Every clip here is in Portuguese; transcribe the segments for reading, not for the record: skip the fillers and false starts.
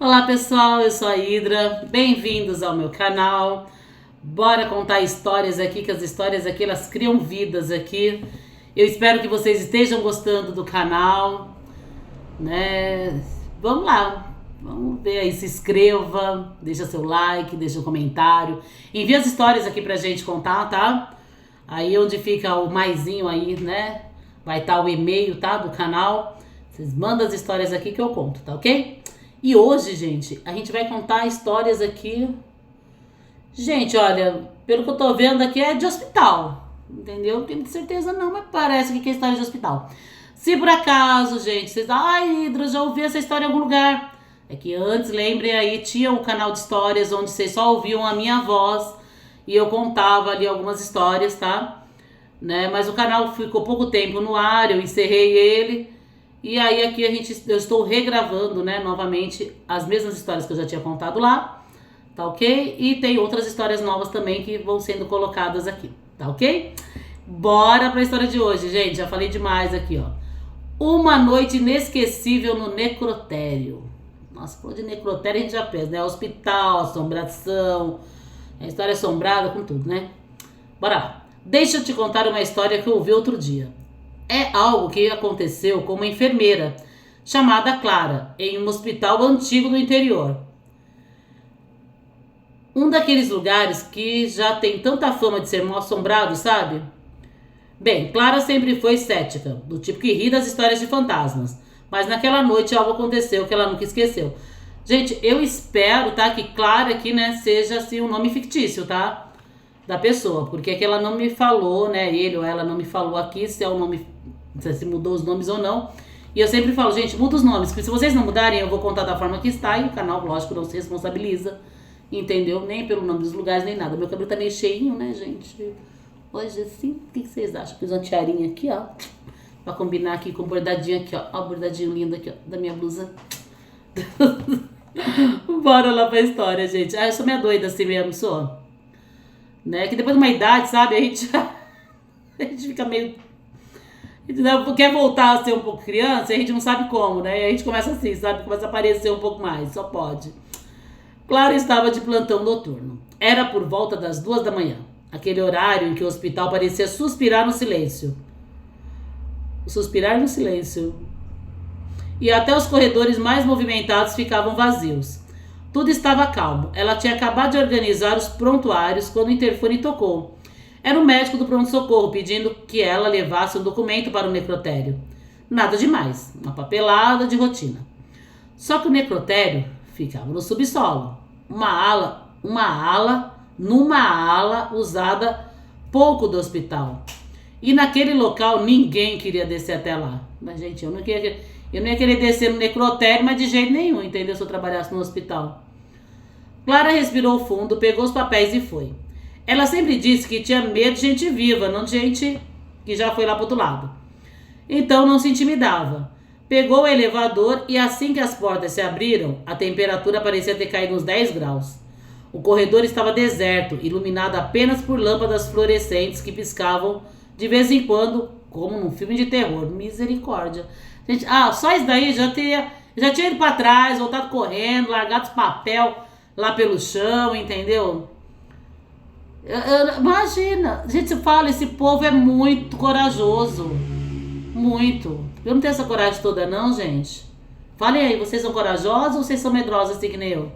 Olá pessoal, eu sou a Hidra, bem-vindos ao meu canal. Bora contar histórias aqui, que as histórias aqui elas criam vidas aqui. Eu espero que vocês estejam gostando do canal, né? Vamos lá, vamos ver aí, se inscreva, deixa seu like, deixa um comentário. Envia as histórias aqui pra gente contar, tá? Aí onde fica o maisinho aí, né? Vai estar o e-mail, tá? Do canal. Vocês mandam as histórias aqui que eu conto, tá ok? E hoje, gente, a gente vai contar histórias aqui. Gente, olha, pelo que eu tô vendo aqui é de hospital. Entendeu? Não tenho certeza não, mas parece que é história de hospital. Se por acaso, gente, vocês... Ai, Hidra, já ouvi essa história em algum lugar. É que antes, lembrem aí, tinha um canal de histórias onde vocês só ouviam a minha voz. E eu contava ali algumas histórias, tá? Né? Mas o canal ficou pouco tempo no ar, eu encerrei ele. E aí aqui eu estou regravando, né, novamente as mesmas histórias que eu já tinha contado lá, tá ok? E tem outras histórias novas também que vão sendo colocadas aqui, tá ok? Bora pra história de hoje, gente, já falei demais aqui, ó. Uma noite inesquecível no necrotério. Nossa, falou de necrotério a gente já pensa, né? Hospital, assombração, a história assombrada com tudo, né? Bora lá. Deixa eu te contar uma história que eu ouvi outro dia. É algo que aconteceu com uma enfermeira chamada Clara, em um hospital antigo do interior. Um daqueles lugares que já tem tanta fama de ser mal assombrado, sabe? Bem, Clara sempre foi cética, do tipo que ri das histórias de fantasmas. Mas naquela noite algo aconteceu que ela nunca esqueceu. Gente, eu espero, tá, que Clara aqui, né, seja assim um nome fictício, tá? Da pessoa, porque aqui ela não me falou, né, ele ou ela não me falou aqui se é o nome, se mudou os nomes ou não. E eu sempre falo, gente, muda os nomes, porque se vocês não mudarem, eu vou contar da forma que está e o canal, lógico, não se responsabiliza, entendeu? Nem pelo nome dos lugares, nem nada. Meu cabelo tá meio cheinho, né, gente? Hoje, assim, o que vocês acham? Fiz uma tiarinha aqui, ó, pra combinar aqui com o bordadinho aqui, ó. Ó o bordadinho lindo aqui, ó, da minha blusa. Bora lá pra história, gente. Ah, eu sou meio doida assim mesmo, sou. Né? Que depois de uma idade, sabe, a gente fica meio... A gente quer voltar a ser um pouco criança e a gente não sabe como, né? E a gente começa assim, sabe? Começa a aparecer um pouco mais, só pode. Clara estava de plantão noturno. Era por volta das 2 da manhã. Aquele horário em que o hospital parecia suspirar no silêncio. Suspirar no silêncio. E até os corredores mais movimentados ficavam vazios. Tudo estava calmo. Ela tinha acabado de organizar os prontuários quando o interfone tocou. Era o médico do pronto-socorro pedindo que ela levasse um documento para o necrotério. Nada demais, uma papelada de rotina. Só que o necrotério ficava no subsolo. Numa ala usada pouco do hospital. E naquele local ninguém queria descer até lá. Mas, gente, eu não ia querer descer no necrotério, mas de jeito nenhum, entendeu? Se eu trabalhasse no hospital. Clara respirou fundo, pegou os papéis e foi. Ela sempre disse que tinha medo de gente viva, não de gente que já foi lá pro outro lado. Então não se intimidava. Pegou o elevador e assim que as portas se abriram, a temperatura parecia ter caído uns 10 graus. O corredor estava deserto, iluminado apenas por lâmpadas fluorescentes que piscavam de vez em quando, como num filme de terror. Misericórdia. Gente, só isso daí já tinha ido pra trás, voltado correndo, largado os papel lá pelo chão, entendeu? Imagina, gente, se fala, esse povo é muito corajoso. Muito. Eu não tenho essa coragem toda não, gente. Falem aí, vocês são corajosos ou vocês são medrosos assim que nem eu?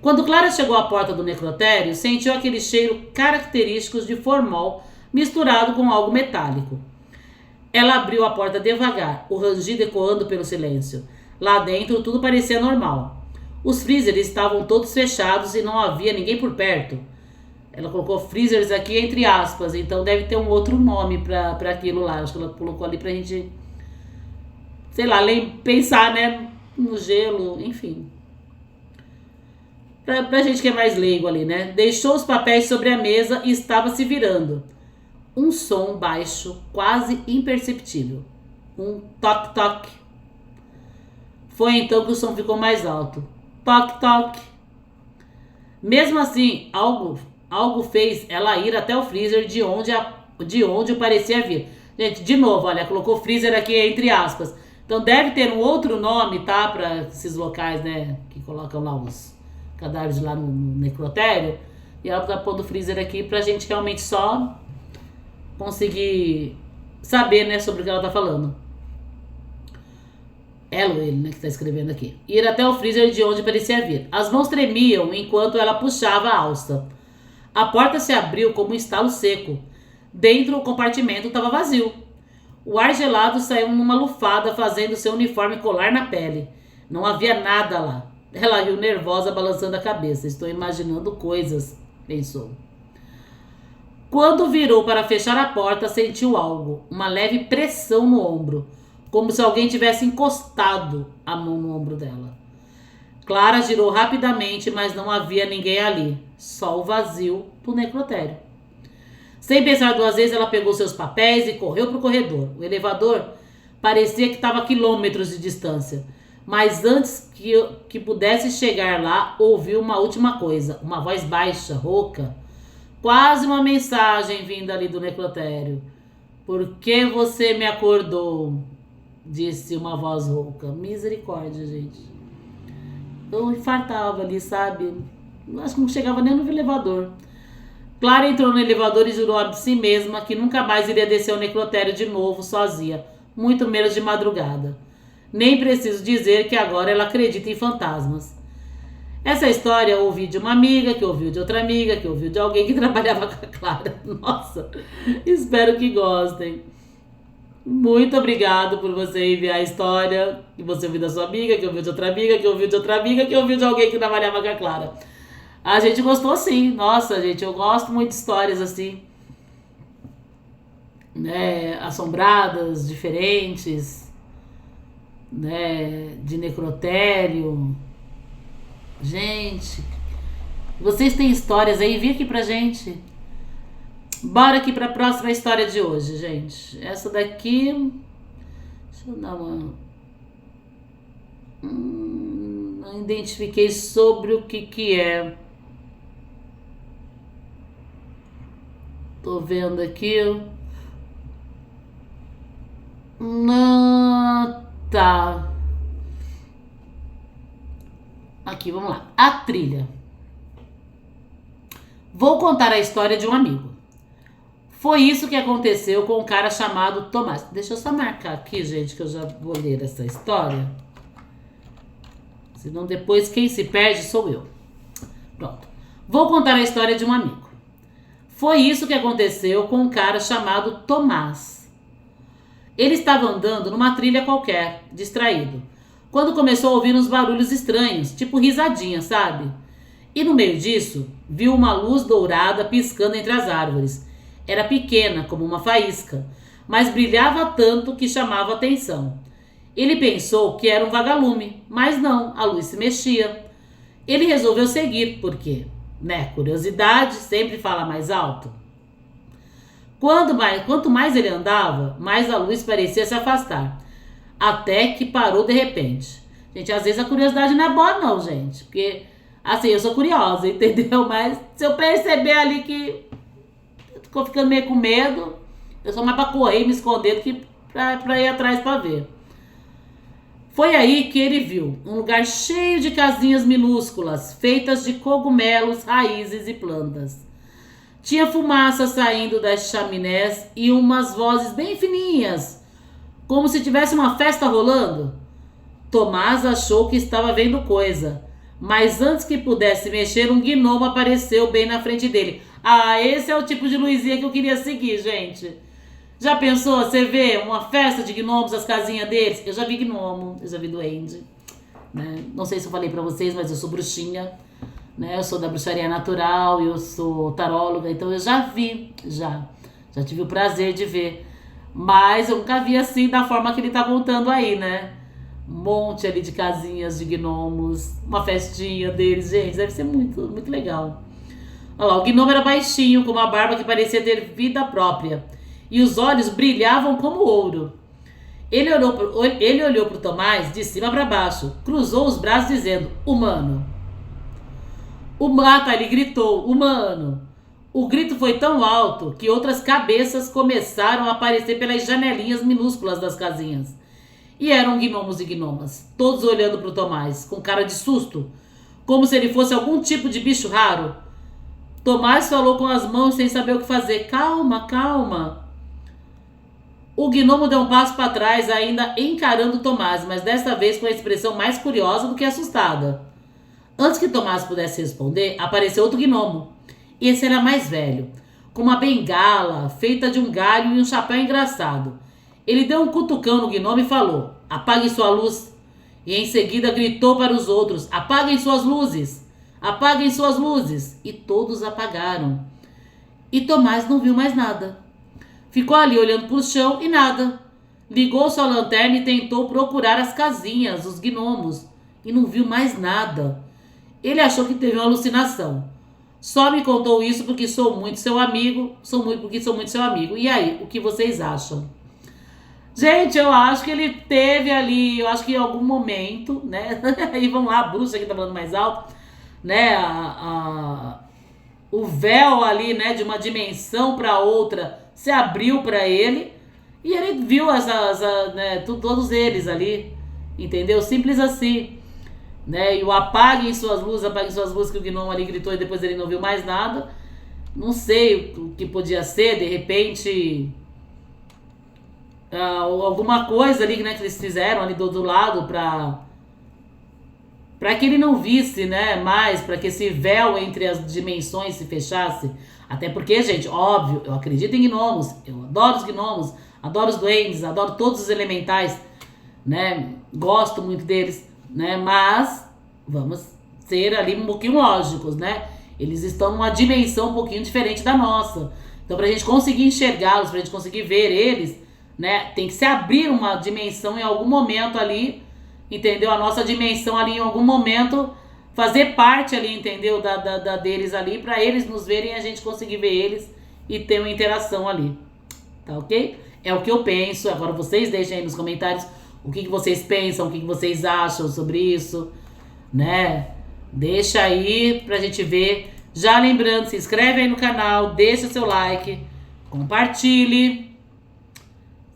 Quando Clara chegou à porta do necrotério, sentiu aquele cheiro característico de formol misturado com algo metálico. Ela abriu a porta devagar, o rangido ecoando pelo silêncio. Lá dentro tudo parecia normal. Os freezers estavam todos fechados e não havia ninguém por perto. Ela colocou freezers aqui entre aspas, então deve ter um outro nome pra aquilo lá. Acho que ela colocou ali pra gente, sei lá, pensar, né, no gelo, enfim. Pra gente que é mais leigo ali, né? Deixou os papéis sobre a mesa e estava se virando. Um som baixo, quase imperceptível. Um toque-toque. Foi então que o som ficou mais alto. Toque-toque. Mesmo assim, algo fez ela ir até o freezer de onde o parecia vir. Gente, de novo, olha, colocou freezer aqui entre aspas. Então deve ter um outro nome, tá? Para esses locais, né? Que colocam lá os cadáveres lá no necrotério. E ela tá pondo o freezer aqui pra gente realmente só conseguir saber, né, sobre o que ela tá falando. Ela ou ele, né, que tá escrevendo aqui. Ir até o freezer de onde parecia vir. As mãos tremiam enquanto ela puxava a alça. A porta se abriu como um estalo seco. Dentro, o compartimento estava vazio. O ar gelado saiu numa lufada, fazendo seu uniforme colar na pele. Não havia nada lá. Ela riu nervosa, balançando a cabeça. Estou imaginando coisas, pensou. Quando virou para fechar a porta, sentiu algo. Uma leve pressão no ombro. Como se alguém tivesse encostado a mão no ombro dela. Clara girou rapidamente, mas não havia ninguém ali. Só o vazio do necrotério. Sem pensar duas vezes, ela pegou seus papéis e correu para o corredor. O elevador parecia que estava a quilômetros de distância. Mas antes que pudesse chegar lá, ouviu uma última coisa. Uma voz baixa, rouca. Quase uma mensagem vinda ali do necrotério. Por que você me acordou? Disse uma voz rouca. Misericórdia, gente. Eu infartava ali, sabe? Acho que não chegava nem no elevador. Clara entrou no elevador e jurou a si mesma que nunca mais iria descer ao necrotério de novo, sozinha. Muito menos de madrugada. Nem preciso dizer que agora ela acredita em fantasmas. Essa história eu ouvi de uma amiga, que ouviu de outra amiga, que ouviu de alguém que trabalhava com a Clara. Nossa, espero que gostem. Muito obrigado por você enviar a história que você ouviu da sua amiga, que ouviu de outra amiga, que ouviu de outra amiga, que ouviu de alguém que trabalhava com a Clara. A gente gostou sim. Nossa, gente, eu gosto muito de histórias assim, né, assombradas, diferentes, né, de necrotério. Gente, vocês têm histórias aí? Envia aqui pra gente. Bora aqui pra próxima história de hoje, gente. Essa daqui... Deixa eu dar uma... não identifiquei sobre o que é. Tô vendo aqui. Não, tá. Aqui, vamos lá. A trilha. Vou contar a história de um amigo. Foi isso que aconteceu com um cara chamado Tomás. Deixa eu só marcar aqui, gente, que eu já vou ler essa história. Senão depois quem se perde sou eu. Pronto. Vou contar a história de um amigo. Foi isso que aconteceu com um cara chamado Tomás. Ele estava andando numa trilha qualquer, distraído, quando começou a ouvir uns barulhos estranhos, tipo risadinha, sabe? E no meio disso, viu uma luz dourada piscando entre as árvores. Era pequena, como uma faísca, mas brilhava tanto que chamava atenção. Ele pensou que era um vagalume, mas não, a luz se mexia. Ele resolveu seguir, porque, né, curiosidade sempre fala mais alto. Quanto mais ele andava, mais a luz parecia se afastar. Até que parou de repente. Gente, às vezes a curiosidade não é boa não, gente. Porque, assim, eu sou curiosa, entendeu? Mas se eu perceber ali que eu tô ficando meio com medo, eu sou mais pra correr e me esconder do que pra ir atrás pra ver. Foi aí que ele viu um lugar cheio de casinhas minúsculas, feitas de cogumelos, raízes e plantas. Tinha fumaça saindo das chaminés e umas vozes bem fininhas, como se tivesse uma festa rolando. Tomás achou que estava vendo coisa, mas antes que pudesse mexer, um gnomo apareceu bem na frente dele. Ah, esse é o tipo de luzinha que eu queria seguir, gente. Já pensou, você vê uma festa de gnomos, as casinhas deles? Eu já vi gnomo, eu já vi duende, né? Não sei se eu falei pra vocês, mas eu sou bruxinha, né? Eu sou da bruxaria natural, eu sou taróloga, então eu já vi, já tive o prazer de ver. Mas eu nunca vi assim, da forma que ele tá contando aí, né? Um monte ali de casinhas de gnomos, uma festinha deles, gente, deve ser muito, muito legal. Olha lá, o gnomo era baixinho, com uma barba que parecia ter vida própria, e os olhos brilhavam como ouro. Ele olhou pro Tomás de cima para baixo, cruzou os braços dizendo, humano. O mata, ele gritou, humano. O grito foi tão alto que outras cabeças começaram a aparecer pelas janelinhas minúsculas das casinhas. E eram gnomos e gnomas, todos olhando para o Tomás, com cara de susto, como se ele fosse algum tipo de bicho raro. Tomás falou com as mãos sem saber o que fazer. Calma, calma. O gnomo deu um passo para trás, ainda encarando Tomás, mas desta vez com a expressão mais curiosa do que assustada. Antes que Tomás pudesse responder, apareceu outro gnomo. Esse era mais velho, com uma bengala feita de um galho e um chapéu engraçado. Ele deu um cutucão no gnomo e falou: apague sua luz. E em seguida gritou para os outros: apaguem suas luzes. Apaguem suas luzes. E todos apagaram. E Tomás não viu mais nada. Ficou ali olhando para o chão e nada. Ligou sua lanterna e tentou procurar as casinhas, os gnomos. E não viu mais nada. Ele achou que teve uma alucinação. Só me contou isso porque sou muito seu amigo. Porque sou muito seu amigo. E aí, o que vocês acham? Gente, eu acho que ele teve ali, eu acho que em algum momento, né? Aí vamos lá, a bruxa que tá falando mais alto, né? O véu ali, né, de uma dimensão para outra se abriu para ele e ele viu né, todos eles ali, entendeu? Simples assim, né? E o apaguem suas luzes que o gnomo ali gritou e depois ele não viu mais nada. Não sei o que podia ser, de repente. Alguma coisa ali, né, que eles fizeram ali do outro lado para que ele não visse, né, mais, para que esse véu entre as dimensões se fechasse. Até porque, gente, óbvio, eu acredito em gnomos, eu adoro os gnomos, adoro os duendes, adoro todos os elementais, né, gosto muito deles, né, mas vamos ser ali um pouquinho lógicos, né, eles estão numa dimensão um pouquinho diferente da nossa. Então, pra gente conseguir enxergá-los, pra gente conseguir ver eles, né, tem que se abrir uma dimensão em algum momento ali, entendeu? A nossa dimensão ali em algum momento fazer parte ali, entendeu? Da deles ali, pra eles nos verem e a gente conseguir ver eles e ter uma interação ali, tá ok? É o que eu penso. Agora vocês deixem aí nos comentários o que vocês pensam, o que vocês acham sobre isso, né? Deixa aí pra gente ver. Já lembrando, se inscreve aí no canal, deixa seu like, compartilhe.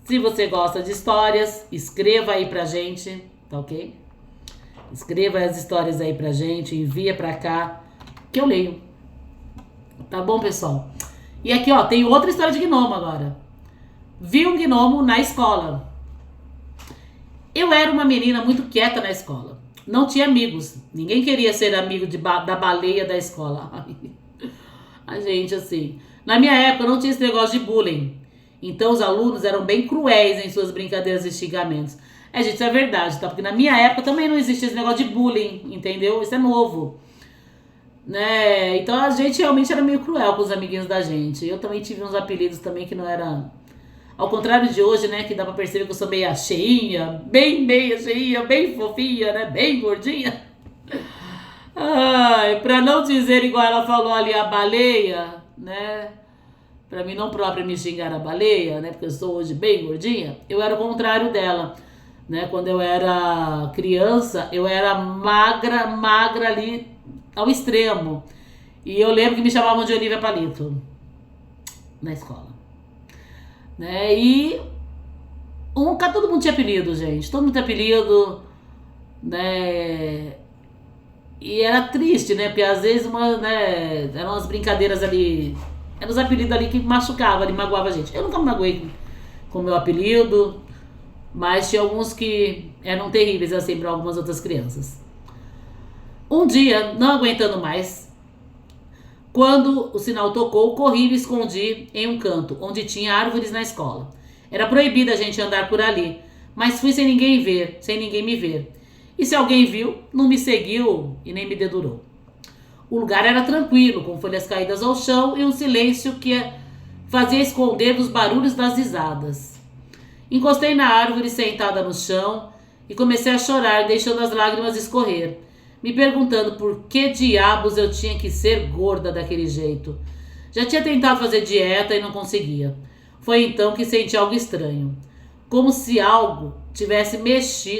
Se você gosta de histórias, escreva aí pra gente, tá ok? Escreva as histórias aí pra gente, envia pra cá, que eu leio. Tá bom, pessoal? E aqui, ó, tem outra história de gnomo agora. Vi um gnomo na escola. Eu era uma menina muito quieta na escola. Não tinha amigos. Ninguém queria ser amigo da baleia da escola. A gente, assim... Na minha época, não tinha esse negócio de bullying. Então, os alunos eram bem cruéis em suas brincadeiras e xingamentos. Gente, isso é verdade, tá? Porque na minha época também não existia esse negócio de bullying, entendeu? Isso é novo, né? Então, a gente realmente era meio cruel com os amiguinhos da gente. Eu também tive uns apelidos também que não era... Ao contrário de hoje, né? Que dá pra perceber que eu sou meia cheinha, bem cheinha, bem fofinha, né? Bem gordinha. Ai, pra não dizer igual ela falou ali, a baleia, né? Pra mim não própria me xingar a baleia, né? Porque eu sou hoje bem gordinha. Eu era o contrário dela, né? Quando eu era criança, eu era magra ali ao extremo. E eu lembro que me chamavam de Olivia Palito na escola, né? E todo mundo tinha apelido, gente. Todo mundo tinha apelido, né? E era triste, né? Porque às vezes eram umas brincadeiras ali... Eram os apelidos ali que machucavam, ali, magoava a gente. Eu nunca me magoei com o meu apelido, mas tinha alguns que eram terríveis, assim, para algumas outras crianças. Um dia, não aguentando mais, quando o sinal tocou, corri e me escondi em um canto, onde tinha árvores na escola. Era proibido a gente andar por ali, mas fui sem ninguém me ver. E se alguém viu, não me seguiu e nem me dedurou. O lugar era tranquilo, com folhas caídas ao chão e um silêncio que fazia esconder os barulhos das risadas. Encostei na árvore sentada no chão e comecei a chorar, deixando as lágrimas escorrer, me perguntando por que diabos eu tinha que ser gorda daquele jeito. Já tinha tentado fazer dieta e não conseguia. Foi então que senti algo estranho, como se algo tivesse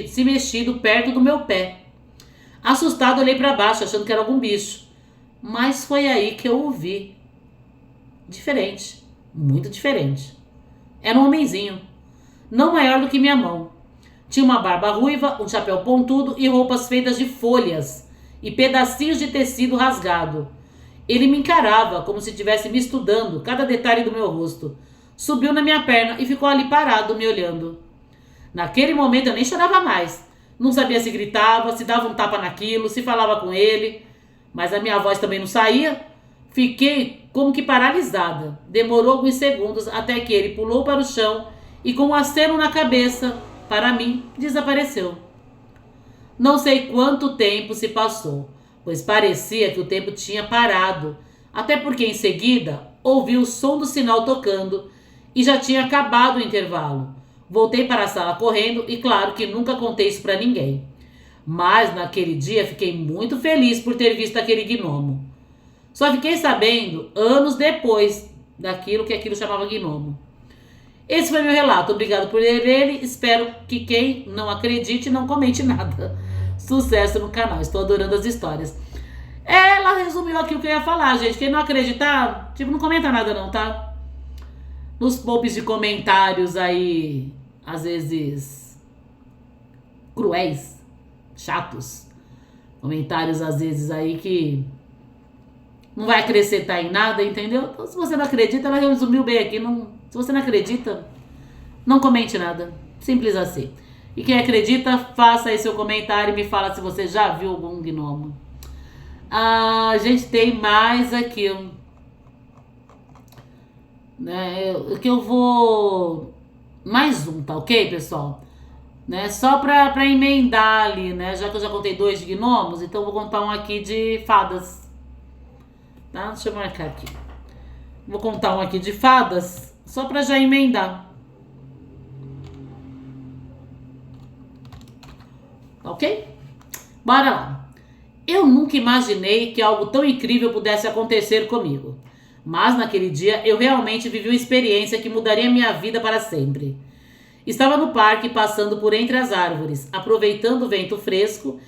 se mexido perto do meu pé. Assustado, olhei para baixo, achando que era algum bicho. Mas foi aí que eu o vi. Diferente. Muito diferente. Era um homenzinho. Não maior do que minha mão. Tinha uma barba ruiva, um chapéu pontudo e roupas feitas de folhas e pedacinhos de tecido rasgado. Ele me encarava como se estivesse me estudando cada detalhe do meu rosto. Subiu na minha perna e ficou ali parado, me olhando. Naquele momento eu nem chorava mais. Não sabia se gritava, se dava um tapa naquilo, se falava com ele. Mas a minha voz também não saía. Fiquei como que paralisada. Demorou alguns segundos até que ele pulou para o chão e com um aceno na cabeça, para mim, desapareceu. Não sei quanto tempo se passou, pois parecia que o tempo tinha parado, até porque em seguida ouvi o som do sinal tocando e já tinha acabado o intervalo. Voltei para a sala correndo e claro que nunca contei isso para ninguém. Mas naquele dia fiquei muito feliz por ter visto aquele gnomo. Só fiquei sabendo anos depois daquilo que aquilo chamava gnomo. Esse foi meu relato. Obrigado por ler ele. Espero que quem não acredite não comente nada. Sucesso no canal. Estou adorando as histórias. Ela resumiu aqui o que eu ia falar, gente. Quem não acreditar, não comenta nada não, tá? Nos posts de comentários aí, às vezes cruéis, chatos. Comentários às vezes aí que não vai acrescentar em nada, entendeu? Então, se você não acredita, ela resumiu bem aqui. Se você não acredita, não comente nada. Simples assim. E quem acredita, faça aí seu comentário e me fala se você já viu algum gnomo. A gente tem mais aqui. Né, que eu vou... Mais um, tá ok, pessoal? Né, só pra emendar ali, né? Já que eu já contei 2 de gnomos, então eu vou contar um aqui de fadas. Tá? Deixa eu marcar aqui. Vou contar um aqui de fadas, só pra já emendar. Ok? Bora lá. Eu nunca imaginei que algo tão incrível pudesse acontecer comigo. Mas naquele dia eu realmente vivi uma experiência que mudaria minha vida para sempre. Estava no parque passando por entre as árvores, aproveitando o vento fresco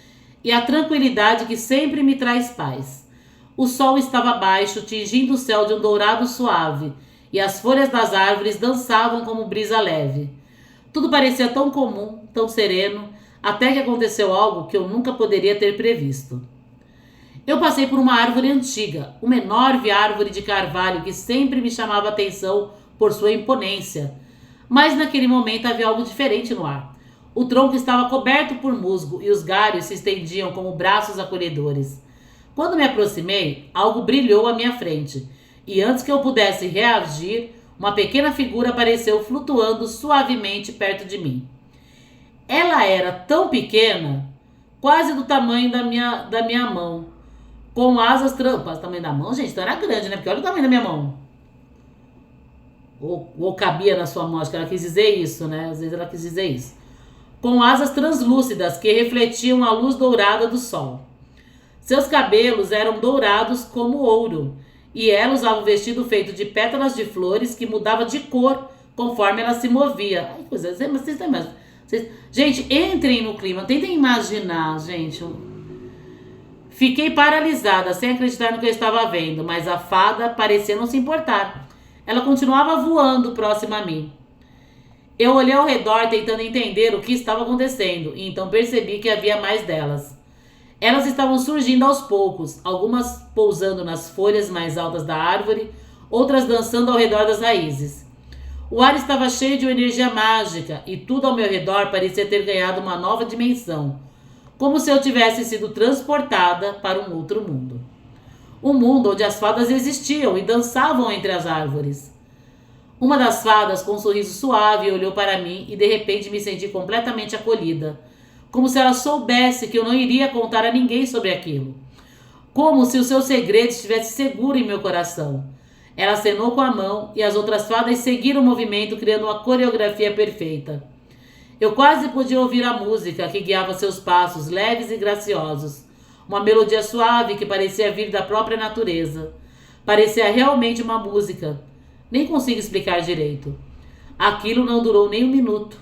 e a tranquilidade que sempre me traz paz. O sol estava baixo, tingindo o céu de um dourado suave, e as folhas das árvores dançavam como brisa leve. Tudo parecia tão comum, tão sereno, até que aconteceu algo que eu nunca poderia ter previsto. Eu passei por uma árvore antiga, uma enorme árvore de carvalho que sempre me chamava a atenção por sua imponência. Mas naquele momento havia algo diferente no ar. O tronco estava coberto por musgo e os galhos se estendiam como braços acolhedores. Quando me aproximei, algo brilhou à minha frente, e antes que eu pudesse reagir, uma pequena figura apareceu flutuando suavemente perto de mim. Ela era tão pequena, quase do tamanho da minha mão, com asas tamanho da mão, gente, então era grande, né? Porque olha o tamanho da minha mão. Ou cabia na sua mão, acho que ela quis dizer isso, né? Às vezes ela quis dizer isso. Com asas translúcidas que refletiam a luz dourada do sol. Seus cabelos eram dourados como ouro, e ela usava um vestido feito de pétalas de flores que mudava de cor conforme ela se movia. Ai, coisa, gente, entrem no clima, tentem imaginar, gente. Fiquei paralisada, sem acreditar no que eu estava vendo, mas a fada parecia não se importar. Ela continuava voando próxima a mim. Eu olhei ao redor tentando entender o que estava acontecendo, e então percebi que havia mais delas. Elas estavam surgindo aos poucos, algumas pousando nas folhas mais altas da árvore, outras dançando ao redor das raízes. O ar estava cheio de uma energia mágica e tudo ao meu redor parecia ter ganhado uma nova dimensão, como se eu tivesse sido transportada para um outro mundo. Um mundo onde as fadas existiam e dançavam entre as árvores. Uma das fadas, com um sorriso suave, olhou para mim e de repente me senti completamente acolhida, como se ela soubesse que eu não iria contar a ninguém sobre aquilo. Como se o seu segredo estivesse seguro em meu coração. Ela acenou com a mão e as outras fadas seguiram o movimento, criando uma coreografia perfeita. Eu quase podia ouvir a música que guiava seus passos, leves e graciosos. Uma melodia suave que parecia vir da própria natureza. Parecia realmente uma música. Nem consigo explicar direito. Aquilo não durou nem um minuto,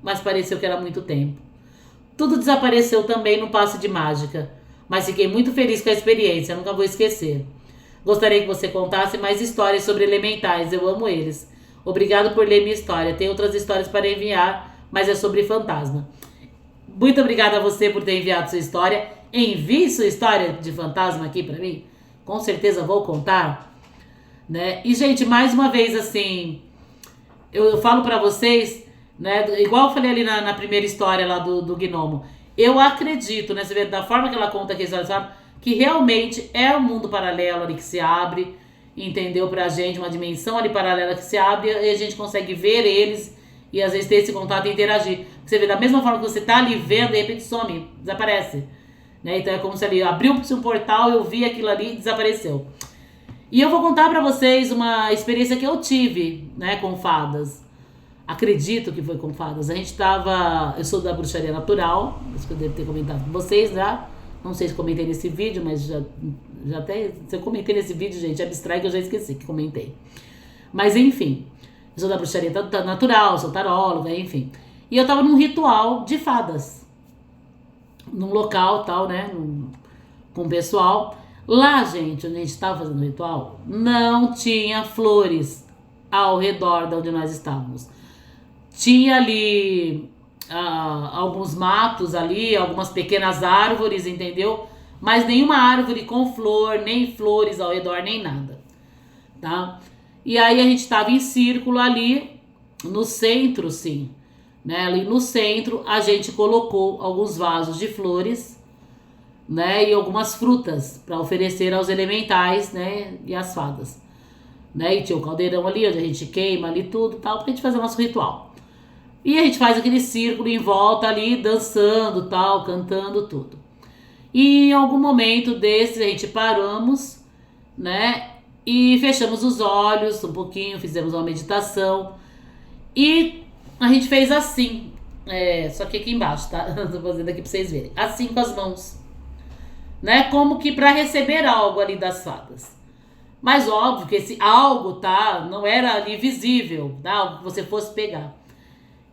mas pareceu que era muito tempo. Tudo desapareceu também no passe de mágica, mas fiquei muito feliz com a experiência, nunca vou esquecer. Gostaria que você contasse mais histórias sobre elementais, eu amo eles. Obrigado por ler minha história, tem outras histórias para enviar, mas é sobre fantasma. Muito obrigada a você por ter enviado sua história. Envie sua história de fantasma aqui pra mim. Com certeza vou contar, né? E, gente, mais uma vez, assim, eu falo pra vocês, né? Igual eu falei ali na primeira história lá do gnomo. Eu acredito, né? Você vê, da forma que ela conta aqui, sabe? Que realmente é um mundo paralelo ali que se abre, entendeu? Pra gente, uma dimensão ali paralela que se abre e a gente consegue ver eles e às vezes ter esse contato e interagir. Você vê, da mesma forma que você tá ali vendo, de repente some, desaparece. Né? Então é como se ali abriu-se um portal, eu vi aquilo ali e desapareceu. E eu vou contar pra vocês uma experiência que eu tive, né, com fadas. Acredito que foi com fadas. A gente tava... Eu sou da bruxaria natural, isso que eu devo ter comentado com vocês já. Não sei se comentei nesse vídeo, mas já até... Se eu comentei nesse vídeo, gente, abstrai que eu já esqueci que comentei. Mas enfim, eu sou da bruxaria natural, sou taróloga, enfim. E eu tava num ritual de fadas. Num local, tal, né, com o pessoal. Lá, gente, onde a gente tava fazendo o ritual, não tinha flores ao redor de onde nós estávamos. Tinha ali alguns matos ali, algumas pequenas árvores, entendeu? Mas nenhuma árvore com flor, nem flores ao redor, nem nada, tá? E aí a gente tava em círculo ali, no centro, sim, né? Ali no centro a gente colocou alguns vasos de flores, né? E algumas frutas para oferecer aos elementais, né? E às fadas, né? E tinha o caldeirão ali, onde a gente queima ali tudo, tal, pra gente fazer o nosso ritual. E a gente faz aquele círculo em volta ali, dançando, tal, cantando, tudo. E em algum momento desses a gente paramos, né? E fechamos os olhos um pouquinho, fizemos uma meditação. E a gente fez assim, só que aqui embaixo, tá? Tô fazendo aqui pra vocês verem. Assim com as mãos, né? Como que pra receber algo ali das fadas. Mas óbvio que esse algo, tá? Não era ali visível, tá? Algo que você fosse pegar.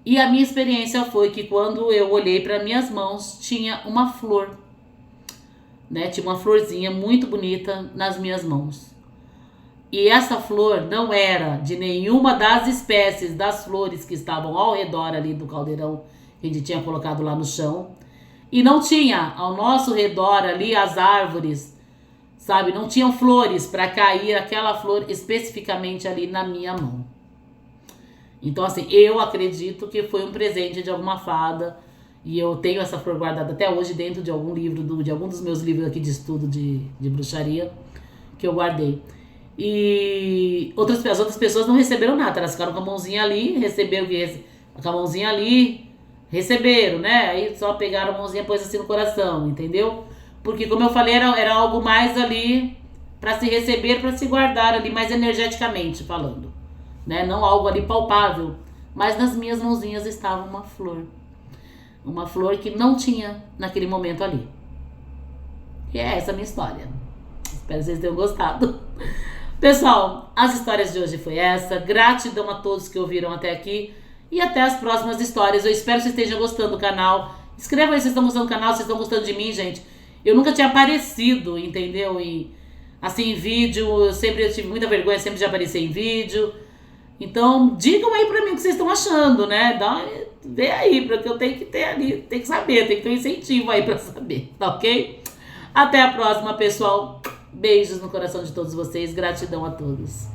E a minha experiência foi que quando eu olhei para minhas mãos, tinha uma flor, né? Tinha uma florzinha muito bonita nas minhas mãos. E essa flor não era de nenhuma das espécies das flores que estavam ao redor ali do caldeirão que a gente tinha colocado lá no chão. E não tinha ao nosso redor ali as árvores, sabe? Não tinham flores para cair aquela flor especificamente ali na minha mão. Então, assim, eu acredito que foi um presente de alguma fada. E eu tenho essa flor guardada até hoje dentro de algum livro, de algum dos meus livros aqui de estudo de bruxaria, que eu guardei. E as outras pessoas não receberam nada. Elas ficaram com a mãozinha ali, receberam com a mãozinha ali, receberam, né? Aí só pegaram a mãozinha e pôs assim no coração, entendeu? Porque, como eu falei, era algo mais ali para se receber, para se guardar ali, mais energeticamente falando. Né? Não algo ali palpável, mas nas minhas mãozinhas estava uma flor. Uma flor que não tinha naquele momento ali. E é essa a minha história. Espero que vocês tenham gostado. Pessoal, as histórias de hoje foi essa. Gratidão a todos que ouviram até aqui. E até as próximas histórias. Eu espero que vocês estejam gostando do canal. Inscrevam aí se vocês estão gostando do canal, se vocês estão gostando de mim, gente. Eu nunca tinha aparecido, entendeu? Assim, em vídeo. Eu tive muita vergonha sempre de aparecer em vídeo. Então, digam aí pra mim o que vocês estão achando, né? Vê aí, porque eu tenho que ter ali, tem que saber, tem que ter um incentivo aí pra saber, tá ok? Até a próxima, pessoal. Beijos no coração de todos vocês, gratidão a todos.